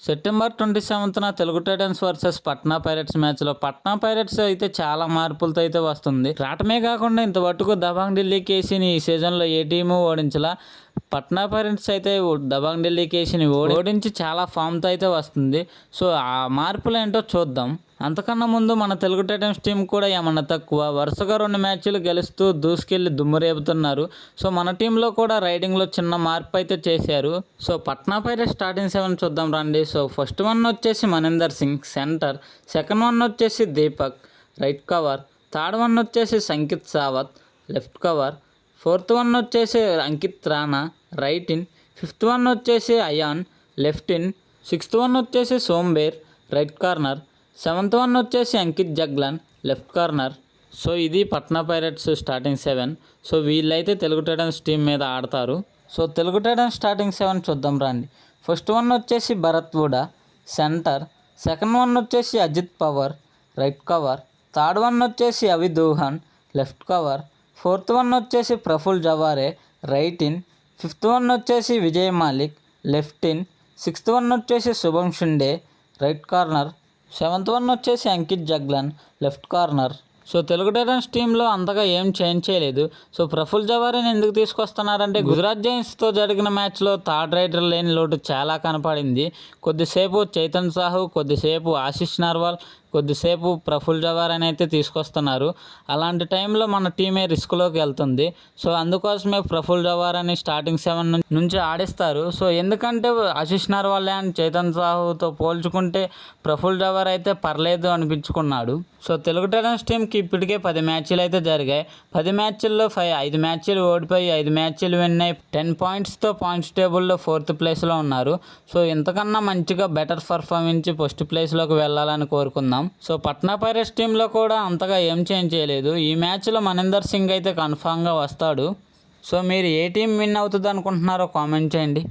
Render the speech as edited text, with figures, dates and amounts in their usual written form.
September 27న Telugu Titans versus Patna Pirates మ్యాచ్లో Patna pirates అయితే చాలా మార్పులతో అయితే వస్తుంది. రావటమే కాకుండా ఇంతవరకు దబాంగ్ ఢిల్లీ కేసీని ఈ సీజన్లో ఏ టీము ఓడించలా. పట్నా పైరేట్స్ అయితే దబాంగ్ ఢిల్లీ కేసీని ఓడించి చాలా ఫామ్తో అయితే వస్తుంది. సో ఆ మార్పులు ఏంటో చూద్దాం. అంతకన్నా ముందు మన తెలుగు టైటన్స్ టీం కూడా ఏమన్నా తక్కువ, వరుసగా 2 మ్యాచ్లు గెలుస్తూ దూసుకెళ్ళి దుమ్ము రేపుతున్నారు. సో మన టీంలో కూడా రైడింగ్లో చిన్న మార్పు అయితే చేశారు. సో పట్నా పైరేట్స్ స్టార్టింగ్ 7 చూద్దాం రండి. సో ఫస్ట్ వన్ వచ్చేసి Maninder Singh centre, second one వచ్చేసి Deepak right cover, third one వచ్చేసి Sankit Sawat left cover, fourth one వచ్చేసి Ankit Rana right in, fifth one వచ్చేసి Ayan left in, sixth one వచ్చేసి Sombir right corner, seventh one వచ్చేసి Ankit Jaglan left corner. So ఇది పట్నా పైరేట్స్ స్టార్టింగ్ 7. సో వీళ్ళైతే Telugu Titans team మీద ఆడతారు. సో తెలుగు టైటన్స్ స్టార్టింగ్ 7 చూద్దాం రండి. ఫస్ట్ వన్ వచ్చేసి Bharat Hooda centre, second one వచ్చేసి Ajith Pawar right cover, third one వచ్చేసి Avi Duhan left cover, fourth one వచ్చేసి Praful Zaware right in, fifth one వచ్చేసి Vijay Malik left in, sixth one వచ్చేసి Shubham Shinde right corner, seventh one వచ్చేసి Ankit Jaglan left corner. So Telugu Titans టీంలో అంతగా ఏం చేంజ్ చేయలేదు. సో ప్రఫుల్ జవారీని ఎందుకు తీసుకొస్తున్నారంటే గుజరాత్ జైంట్స్తో జరిగిన మ్యాచ్లో థర్డ్ రైడర్ లేని లోటు చాలా కనపడింది. కొద్దిసేపు చైతన్ సాహు, కొద్దిసేపు ఆశిష్ నర్వాల్, కొద్దిసేపు ప్రఫుల్ జవార్ అని అయితే తీసుకొస్తున్నారు. అలాంటి టైంలో మన టీమే రిస్క్లోకి వెళ్తుంది. సో అందుకోసమే ప్రఫుల్ జవార్ అని స్టార్టింగ్ 7 నుంచి ఆడిస్తారు. సో ఎందుకంటే ఆశిష్ నర్వాల్ అండ్ చైతన్ సాహుతో పోల్చుకుంటే ప్రఫుల్ జవార్ అయితే పర్లేదు అనిపించుకున్నాడు. సో తెలుగు టైటన్స్ టీంకి ఇప్పటికే 10 మ్యాచ్లు అయితే జరిగాయి. 10 మ్యాచ్ల్లో 5 మ్యాచ్లు ఓడిపోయి 5 మ్యాచ్లు విన్ అయి 10 పాయింట్స్తో పాయింట్స్ టేబుల్లో 4th ప్లేస్లో ఉన్నారు. సో ఇంతకన్నా మంచిగా బెటర్ పర్ఫార్మెన్స్ ఫస్ట్ ప్లేస్లోకి వెళ్ళాలని కోరుకుందాం. సో పట్నా పైరేట్స్ టీంలో కూడా అంతగా ఏం చేంజ్ చేయలేదు. ఈ మ్యాచ్లో మనీందర్ సింగ్ అయితే కన్ఫామ్గా వస్తాడు. సో మీరు ఏ టీం విన్ అవుతుంది అనుకుంటున్నారో కామెంట్ చేయండి.